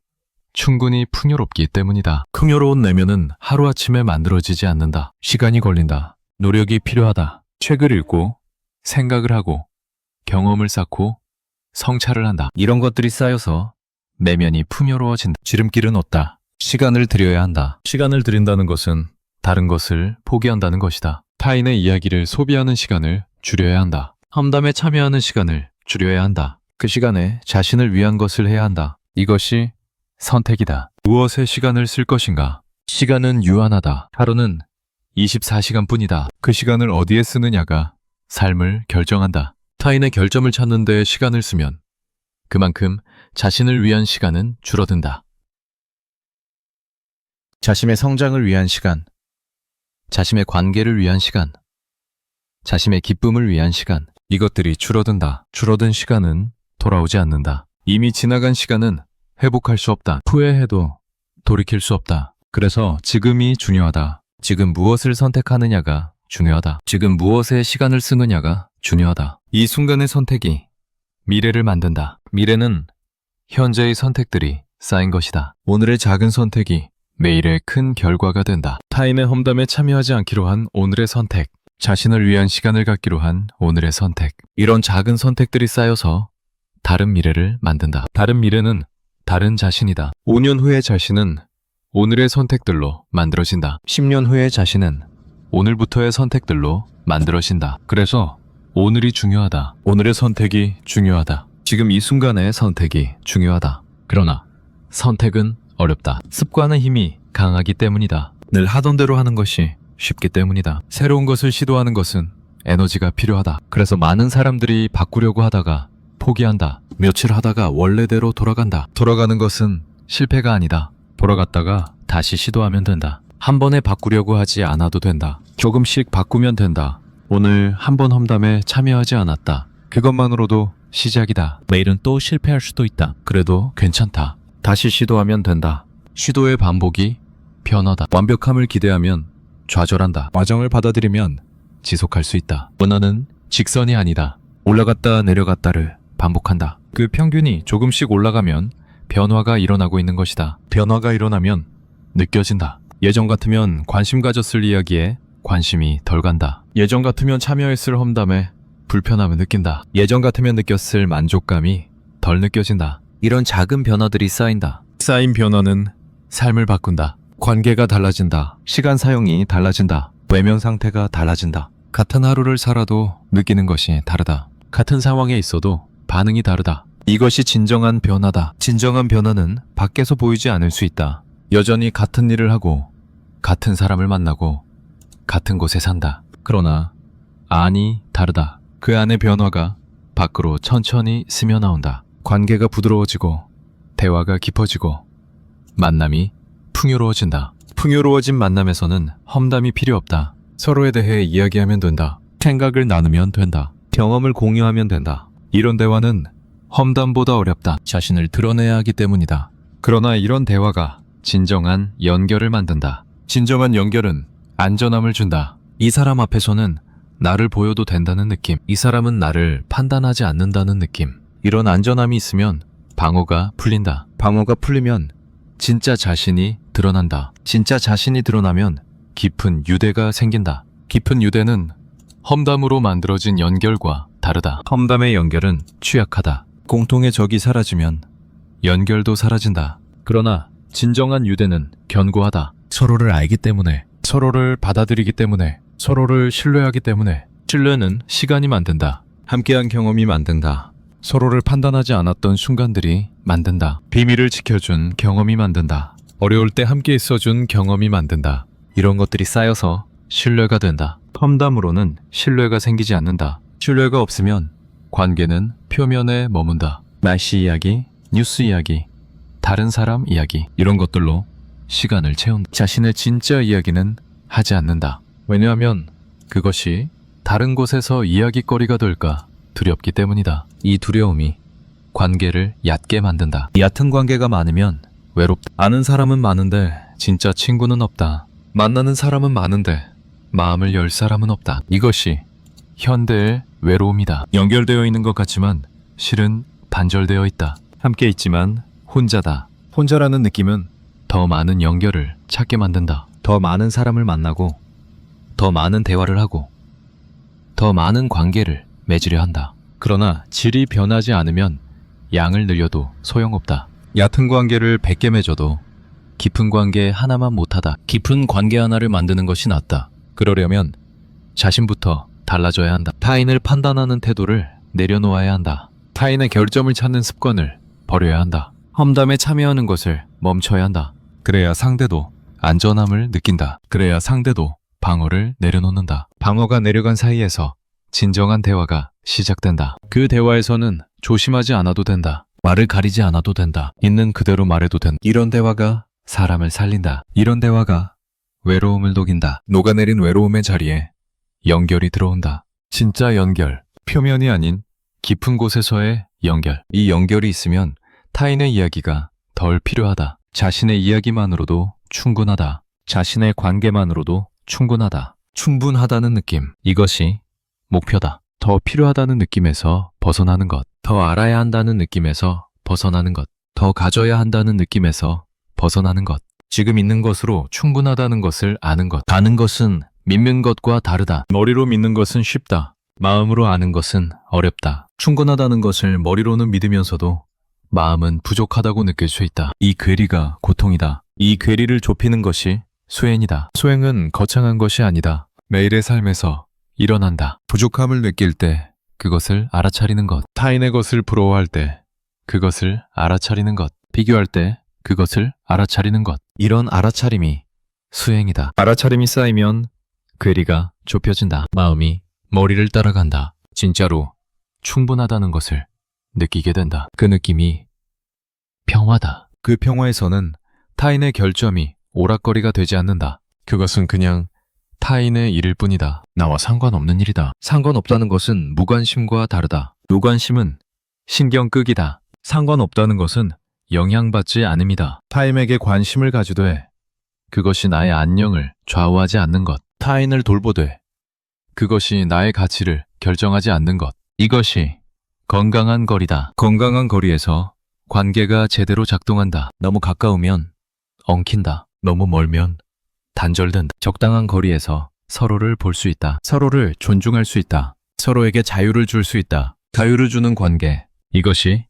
충분히 풍요롭기 때문이다. 풍요로운 내면은 하루아침에 만들어지지 않는다. 시간이 걸린다. 노력이 필요하다. 책을 읽고 생각을 하고 경험을 쌓고 성찰을 한다. 이런 것들이 쌓여서 내면이 풍요로워진다. 지름길은 없다. 시간을 들여야 한다. 시간을 들인다는 것은 다른 것을 포기한다는 것이다. 타인의 이야기를 소비하는 시간을 줄여야 한다. 험담에 참여하는 시간을 줄여야 한다. 그 시간에 자신을 위한 것을 해야 한다. 이것이 선택이다. 무엇에 시간을 쓸 것인가? 시간은 유한하다. 하루는 24시간뿐이다. 그 시간을 어디에 쓰느냐가 삶을 결정한다. 타인의 결점을 찾는 데 시간을 쓰면 그만큼 자신을 위한 시간은 줄어든다. 자신의 성장을 위한 시간, 자신의 관계를 위한 시간, 자신의 기쁨을 위한 시간, 이것들이 줄어든다. 줄어든 시간은 돌아오지 않는다. 이미 지나간 시간은 회복할 수 없다. 후회해도 돌이킬 수 없다. 그래서 지금이 중요하다. 지금 무엇을 선택하느냐가 중요하다. 지금 무엇에 시간을 쓰느냐가 중요하다. 이 순간의 선택이 미래를 만든다. 미래는 현재의 선택들이 쌓인 것이다. 오늘의 작은 선택이 내일의 큰 결과가 된다. 타인의 험담에 참여하지 않기로 한 오늘의 선택, 자신을 위한 시간을 갖기로 한 오늘의 선택, 이런 작은 선택들이 쌓여서 다른 미래를 만든다. 다른 미래는 다른 자신이다. 5년 후의 자신은 오늘의 선택들로 만들어진다. 10년 후의 자신은 오늘부터의 선택들로 만들어진다. 그래서 오늘이 중요하다. 오늘의 선택이 중요하다. 지금 이 순간의 선택이 중요하다. 그러나 선택은 어렵다. 습관의 힘이 강하기 때문이다. 늘 하던 대로 하는 것이 쉽기 때문이다. 새로운 것을 시도하는 것은 에너지가 필요하다. 그래서 많은 사람들이 바꾸려고 하다가 포기한다. 며칠 하다가 원래대로 돌아간다. 돌아가는 것은 실패가 아니다. 돌아갔다가 다시 시도하면 된다. 한 번에 바꾸려고 하지 않아도 된다. 조금씩 바꾸면 된다. 오늘 한 번 험담에 참여하지 않았다. 그것만으로도 시작이다. 내일은 또 실패할 수도 있다. 그래도 괜찮다. 다시 시도하면 된다. 시도의 반복이 변화다. 완벽함을 기대하면 좌절한다. 과정을 받아들이면 지속할 수 있다. 원어는 직선이 아니다. 올라갔다 내려갔다를 반복한다. 그 평균이 조금씩 올라가면 변화가 일어나고 있는 것이다. 변화가 일어나면 느껴진다. 예전 같으면 관심 가졌을 이야기에 관심이 덜 간다. 예전 같으면 참여했을 험담에 불편함을 느낀다. 예전 같으면 느꼈을 만족감이 덜 느껴진다. 이런 작은 변화들이 쌓인다. 쌓인 변화는 삶을 바꾼다. 관계가 달라진다. 시간 사용이 달라진다. 외면 상태가 달라진다. 같은 하루를 살아도 느끼는 것이 다르다. 같은 상황에 있어도 반응이 다르다. 이것이 진정한 변화다. 진정한 변화는 밖에서 보이지 않을 수 있다. 여전히 같은 일을 하고 같은 사람을 만나고 같은 곳에 산다. 그러나 안이 다르다. 그 안의 변화가 밖으로 천천히 스며나온다. 관계가 부드러워지고 대화가 깊어지고 만남이 풍요로워진다. 풍요로워진 만남에서는 험담이 필요 없다. 서로에 대해 이야기하면 된다. 생각을 나누면 된다. 경험을 공유하면 된다. 이런 대화는 험담보다 어렵다. 자신을 드러내야 하기 때문이다. 그러나 이런 대화가 진정한 연결을 만든다. 진정한 연결은 안전함을 준다. 이 사람 앞에서는 나를 보여도 된다는 느낌. 이 사람은 나를 판단하지 않는다는 느낌. 이런 안전함이 있으면 방어가 풀린다. 방어가 풀리면 진짜 자신이 드러난다. 진짜 자신이 드러나면 깊은 유대가 생긴다. 깊은 유대는 험담으로 만들어진 연결과 다르다. 험담의 연결은 취약하다. 공통의 적이 사라지면 연결도 사라진다. 그러나 진정한 유대는 견고하다. 서로를 알기 때문에, 서로를 받아들이기 때문에, 서로를 신뢰하기 때문에. 신뢰는 시간이 만든다. 함께한 경험이 만든다. 서로를 판단하지 않았던 순간들이 만든다. 비밀을 지켜준 경험이 만든다. 어려울 때 함께 있어준 경험이 만든다. 이런 것들이 쌓여서 신뢰가 된다. 험담으로는 신뢰가 생기지 않는다. 신뢰가 없으면 관계는 표면에 머문다. 날씨 이야기, 뉴스 이야기, 다른 사람 이야기, 이런 것들로 시간을 채운다. 자신의 진짜 이야기는 하지 않는다. 왜냐하면 그것이 다른 곳에서 이야기거리가 될까 두렵기 때문이다. 이 두려움이 관계를 얕게 만든다. 얕은 관계가 많으면 외롭다. 아는 사람은 많은데 진짜 친구는 없다. 만나는 사람은 많은데 마음을 열 사람은 없다. 이것이 현대의 외로움이다. 연결되어 있는 것 같지만 실은 단절되어 있다. 함께 있지만 혼자다. 혼자라는 느낌은 더 많은 연결을 찾게 만든다. 더 많은 사람을 만나고 더 많은 대화를 하고 더 많은 관계를 맺으려 한다. 그러나 질이 변하지 않으면 양을 늘려도 소용없다. 얕은 관계를 100개 맺어도 깊은 관계 하나만 못하다. 깊은 관계 하나를 만드는 것이 낫다. 그러려면 자신부터 달라져야 한다. 타인을 판단하는 태도를 내려놓아야 한다. 타인의 결점을 찾는 습관을 버려야 한다. 험담에 참여하는 것을 멈춰야 한다. 그래야 상대도 안전함을 느낀다. 그래야 상대도 방어를 내려놓는다. 방어가 내려간 사이에서 진정한 대화가 시작된다. 그 대화에서는 조심하지 않아도 된다. 말을 가리지 않아도 된다. 있는 그대로 말해도 된다. 이런 대화가 사람을 살린다. 이런 대화가 외로움을 녹인다. 녹아내린 외로움의 자리에 연결이 들어온다. 진짜 연결. 표면이 아닌 깊은 곳에서의 연결. 이 연결이 있으면 타인의 이야기가 덜 필요하다. 자신의 이야기만으로도 충분하다. 자신의 관계만으로도 충분하다. 충분하다는 느낌. 이것이 목표다. 더 필요하다는 느낌에서 벗어나는 것. 더 알아야 한다는 느낌에서 벗어나는 것. 더 가져야 한다는 느낌에서 벗어나는 것. 지금 있는 것으로 충분하다는 것을 아는 것. 아는 것은 믿는 것과 다르다. 머리로 믿는 것은 쉽다. 마음으로 아는 것은 어렵다. 충분하다는 것을 머리로는 믿으면서도 마음은 부족하다고 느낄 수 있다. 이 괴리가 고통이다. 이 괴리를 좁히는 것이 수행이다. 수행은 거창한 것이 아니다. 매일의 삶에서 일어난다. 부족함을 느낄 때 그것을 알아차리는 것. 타인의 것을 부러워할 때 그것을 알아차리는 것. 비교할 때 그것을 알아차리는 것. 이런 알아차림이 수행이다. 알아차림이 쌓이면 괴리가 좁혀진다. 마음이 머리를 따라간다. 진짜로 충분하다는 것을 느끼게 된다. 그 느낌이 평화다. 그 평화에서는 타인의 결점이 오락거리가 되지 않는다. 그것은 그냥 타인의 일일 뿐이다. 나와 상관없는 일이다. 상관없다는 것은 무관심과 다르다. 무관심은 신경 끄기다. 상관없다는 것은 영향받지 않음이다. 타인에게 관심을 가지되 그것이 나의 안녕을 좌우하지 않는 것. 타인을 돌보되 그것이 나의 가치를 결정하지 않는 것. 이것이 건강한 거리다. 건강한 거리에서 관계가 제대로 작동한다. 너무 가까우면 엉킨다. 너무 멀면 단절된다. 적당한 거리에서 서로를 볼 수 있다. 서로를 존중할 수 있다. 서로에게 자유를 줄 수 있다. 자유를 주는 관계. 이것이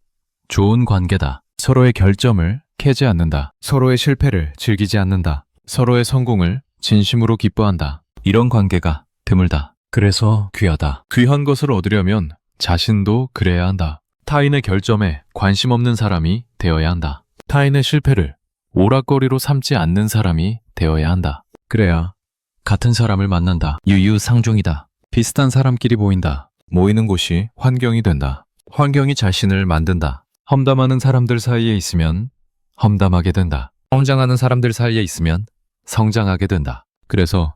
좋은 관계다. 서로의 결점을 캐지 않는다. 서로의 실패를 즐기지 않는다. 서로의 성공을 진심으로 기뻐한다. 이런 관계가 드물다. 그래서 귀하다. 귀한 것을 얻으려면 자신도 그래야 한다. 타인의 결점에 관심 없는 사람이 되어야 한다. 타인의 실패를 오락거리로 삼지 않는 사람이 되어야 한다. 그래야 같은 사람을 만난다. 유유상종이다. 비슷한 사람끼리 모인다. 모이는 곳이 환경이 된다. 환경이 자신을 만든다. 험담하는 사람들 사이에 있으면 험담하게 된다. 성장하는 사람들 사이에 있으면 성장하게 된다. 그래서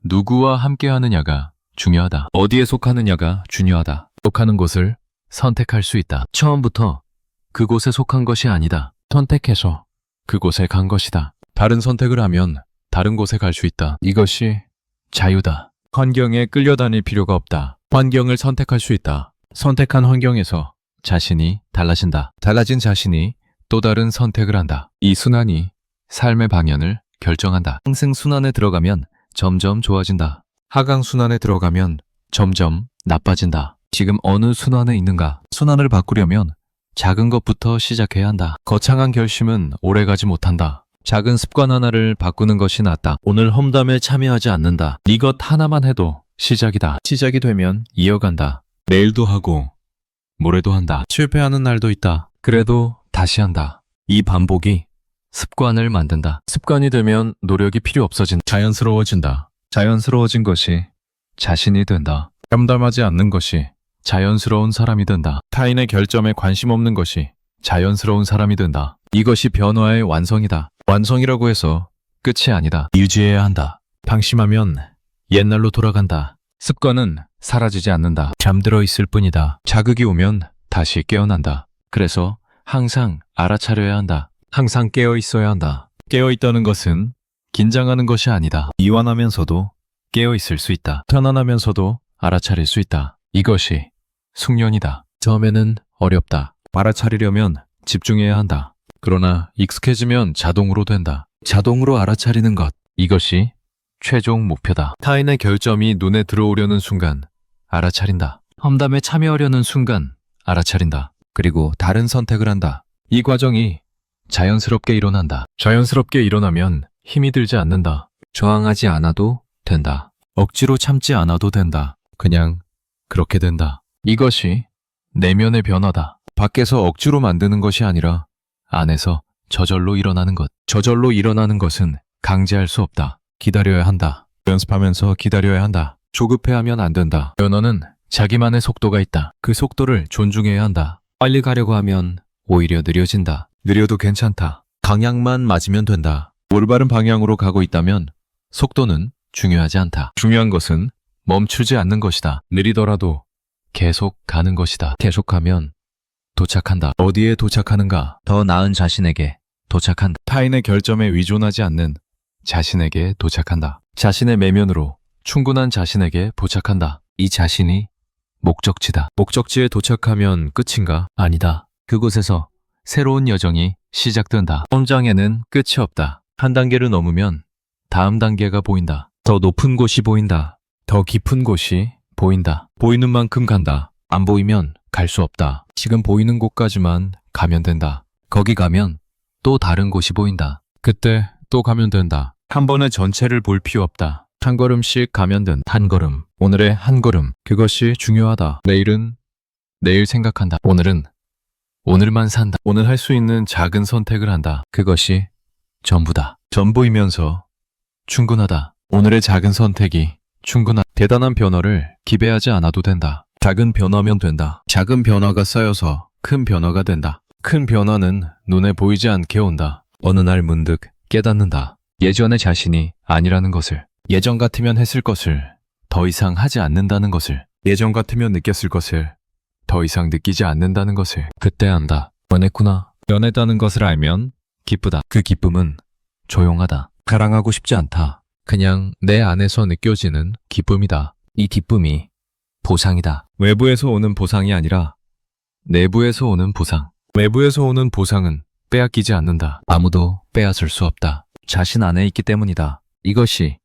누구와 함께 하느냐가 중요하다. 어디에 속하느냐가 중요하다. 속하는 곳을 선택할 수 있다. 처음부터 그곳에 속한 것이 아니다. 선택해서 그곳에 간 것이다. 다른 선택을 하면 다른 곳에 갈 수 있다. 이것이 자유다. 환경에 끌려다닐 필요가 없다. 환경을 선택할 수 있다. 선택한 환경에서 자신이 달라진다. 달라진 자신이 또 다른 선택을 한다. 이 순환이 삶의 방향을 결정한다. 상승순환에 들어가면 점점 좋아진다. 하강순환에 들어가면 점점 나빠진다. 지금 어느 순환에 있는가? 순환을 바꾸려면 작은 것부터 시작해야 한다. 거창한 결심은 오래가지 못한다. 작은 습관 하나를 바꾸는 것이 낫다. 오늘 험담에 참여하지 않는다. 이것 하나만 해도 시작이다. 시작이 되면 이어간다. 내일도 하고 모레도 한다. 실패하는 날도 있다. 그래도 다시 한다. 이 반복이 습관을 만든다. 습관이 되면 노력이 필요 없어진다. 자연스러워진다. 자연스러워진 것이 자신이 된다. 험담하지 않는 것이 자연스러운 사람이 된다. 타인의 결점에 관심 없는 것이 자연스러운 사람이 된다. 이것이 변화의 완성이다. 완성이라고 해서 끝이 아니다. 유지해야 한다. 방심하면 옛날로 돌아간다. 습관은 사라지지 않는다. 잠들어 있을 뿐이다. 자극이 오면 다시 깨어난다. 그래서 항상 알아차려야 한다. 항상 깨어 있어야 한다. 깨어 있다는 것은 긴장하는 것이 아니다. 이완하면서도 깨어 있을 수 있다. 편안하면서도 알아차릴 수 있다. 이것이 숙련이다. 처음에는 어렵다. 알아차리려면 집중해야 한다. 그러나 익숙해지면 자동으로 된다. 자동으로 알아차리는 것. 이것이 최종 목표다. 타인의 결점이 눈에 들어오려는 순간 알아차린다. 험담에 참여하려는 순간 알아차린다. 그리고 다른 선택을 한다. 이 과정이 자연스럽게 일어난다. 자연스럽게 일어나면 힘이 들지 않는다. 저항하지 않아도 된다. 억지로 참지 않아도 된다. 그냥 그렇게 된다. 이것이 내면의 변화다. 밖에서 억지로 만드는 것이 아니라 안에서 저절로 일어나는 것. 저절로 일어나는 것은 강제할 수 없다. 기다려야 한다. 연습하면서 기다려야 한다. 조급해하면 안 된다. 면허는 자기만의 속도가 있다. 그 속도를 존중해야 한다. 빨리 가려고 하면 오히려 느려진다. 느려도 괜찮다. 방향만 맞으면 된다. 올바른 방향으로 가고 있다면 속도는 중요하지 않다. 중요한 것은 멈추지 않는 것이다. 느리더라도 계속 가는 것이다. 계속하면 도착한다. 어디에 도착하는가? 더 나은 자신에게 도착한다. 타인의 결점에 의존하지 않는 자신에게 도착한다. 자신의 내면으로 충분한 자신에게 도착한다. 이 자신이 목적지다. 목적지에 도착하면 끝인가? 아니다. 그곳에서 새로운 여정이 시작된다. 성장에는 끝이 없다. 한 단계를 넘으면 다음 단계가 보인다. 더 높은 곳이 보인다. 더 깊은 곳이 보인다. 보이는 만큼 간다. 안 보이면 갈 수 없다. 지금 보이는 곳까지만 가면 된다. 거기 가면 또 다른 곳이 보인다. 그때 또 가면 된다. 한 번에 전체를 볼 필요 없다. 한 걸음씩 가면 된다. 한 걸음. 오늘의 한 걸음. 그것이 중요하다. 내일은 내일 생각한다. 오늘은 오늘만 산다. 오늘 할 수 있는 작은 선택을 한다. 그것이 전부다. 전부이면서 충분하다. 오늘의 작은 선택이 충분하다. 대단한 변화를 기대하지 않아도 된다. 작은 변화면 된다. 작은 변화가 쌓여서 큰 변화가 된다. 큰 변화는 눈에 보이지 않게 온다. 어느 날 문득 깨닫는다. 예전의 자신이 아니라는 것을. 예전 같으면 했을 것을 더 이상 하지 않는다는 것을. 예전 같으면 느꼈을 것을 더 이상 느끼지 않는다는 것을. 그때 안다. 변했구나. 변했다는 것을 알면 기쁘다. 그 기쁨은 조용하다. 자랑하고 싶지 않다. 그냥 내 안에서 느껴지는 기쁨이다. 이 기쁨이 보상이다. 외부에서 오는 보상이 아니라 내부에서 오는 보상. 외부에서 오는 보상은 빼앗기지 않는다. 아무도 빼앗을 수 없다. 자신 안에 있기 때문이다. 이것이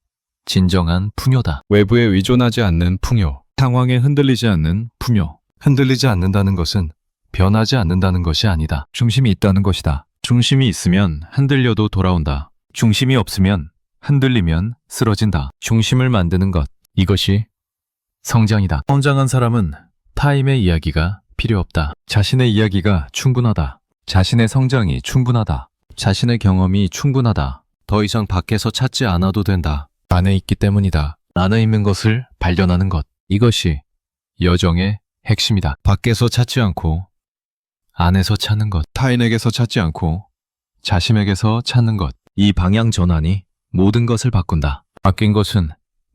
진정한 풍요다. 외부에 의존하지 않는 풍요. 상황에 흔들리지 않는 풍요. 흔들리지 않는다는 것은 변하지 않는다는 것이 아니다. 중심이 있다는 것이다. 중심이 있으면 흔들려도 돌아온다. 중심이 없으면 흔들리면 쓰러진다. 중심을 만드는 것. 이것이 성장이다. 성장한 사람은 타인의 이야기가 필요 없다. 자신의 이야기가 충분하다. 자신의 성장이 충분하다. 자신의 경험이 충분하다. 더 이상 밖에서 찾지 않아도 된다. 안에 있기 때문이다. 안에 있는 것을 발견하는 것. 이것이 여정의 핵심이다. 밖에서 찾지 않고 안에서 찾는 것. 타인에게서 찾지 않고 자신에게서 찾는 것. 이 방향 전환이 모든 것을 바꾼다. 바뀐 것은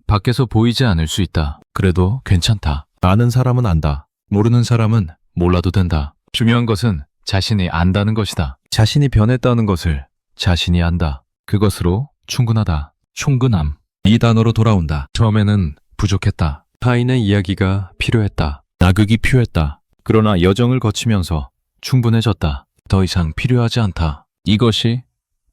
밖에서 보이지 않을 수 있다. 그래도 괜찮다. 아는 사람은 안다. 모르는 사람은 몰라도 된다. 중요한 것은 자신이 안다는 것이다. 자신이 변했다는 것을 자신이 안다. 그것으로 충분하다. 충분함. 이 단어로 돌아온다. 처음에는 부족했다. 타인의 이야기가 필요했다. 자극이 필요했다. 그러나 여정을 거치면서 충분해졌다. 더 이상 필요하지 않다. 이것이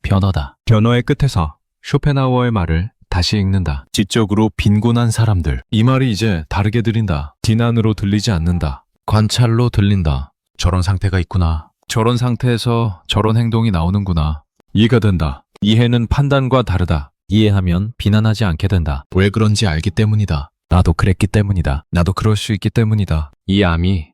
변화다. 변화의 끝에서 쇼펜하우어의 말을 다시 읽는다. 지적으로 빈곤한 사람들. 이 말이 이제 다르게 들린다. 비난으로 들리지 않는다. 관찰로 들린다. 저런 상태가 있구나. 저런 상태에서 저런 행동이 나오는구나. 이해가 된다. 이해는 판단과 다르다. 이해하면 비난하지 않게 된다. 왜 그런지 알기 때문이다. 나도 그랬기 때문이다. 나도 그럴 수 있기 때문이다. 이 암이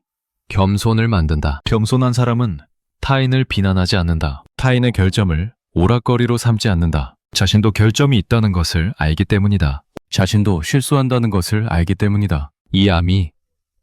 겸손을 만든다. 겸손한 사람은 타인을 비난하지 않는다. 타인의 결점을 오락거리로 삼지 않는다. 자신도 결점이 있다는 것을 알기 때문이다. 자신도 실수한다는 것을 알기 때문이다. 이 암이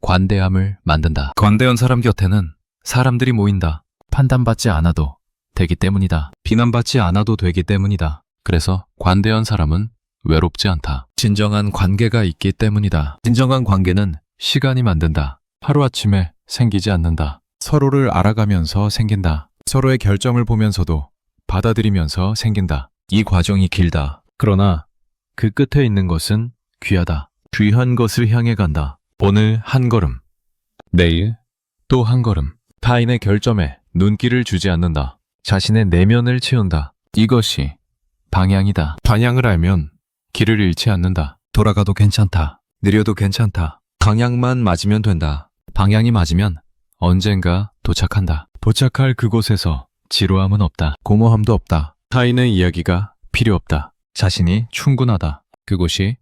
관대함을 만든다. 관대한 사람 곁에는 사람들이 모인다. 판단받지 않아도 되기 때문이다. 비난받지 않아도 되기 때문이다. 그래서 관대한 사람은 외롭지 않다. 진정한 관계가 있기 때문이다. 진정한 관계는 시간이 만든다. 하루아침에 생기지 않는다. 서로를 알아가면서 생긴다. 서로의 결점을 보면서도 받아들이면서 생긴다. 이 과정이 길다. 그러나 그 끝에 있는 것은 귀하다. 귀한 것을 향해 간다. 오늘 한 걸음, 내일 또 한 걸음. 타인의 결점에 눈길을 주지 않는다. 자신의 내면을 채운다. 이것이 방향이다. 방향을 알면 길을 잃지 않는다. 돌아가도 괜찮다. 느려도 괜찮다. 방향만 맞으면 된다. 방향이 맞으면 언젠가 도착한다. 도착할 그곳에서 지루함은 없다. 공허함도 없다. 타인의 이야기가 필요 없다. 자신이 충분하다. 그곳이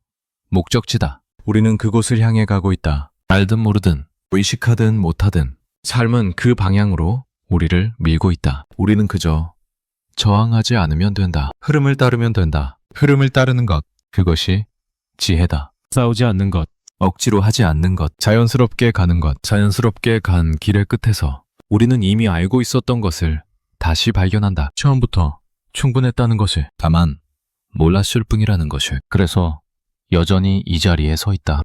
목적지다. 우리는 그곳을 향해 가고 있다. 알든 모르든, 의식하든 못하든 삶은 그 방향으로 우리를 밀고 있다. 우리는 그저 저항하지 않으면 된다. 흐름을 따르면 된다. 흐름을 따르는 것, 그것이 지혜다. 싸우지 않는 것, 억지로 하지 않는 것, 자연스럽게 가는 것, 자연스럽게 간 길의 끝에서 우리는 이미 알고 있었던 것을 다시 발견한다. 처음부터 충분했다는 것을. 다만 몰랐을 뿐이라는 것을. 그래서 여전히 이 자리에 서 있다.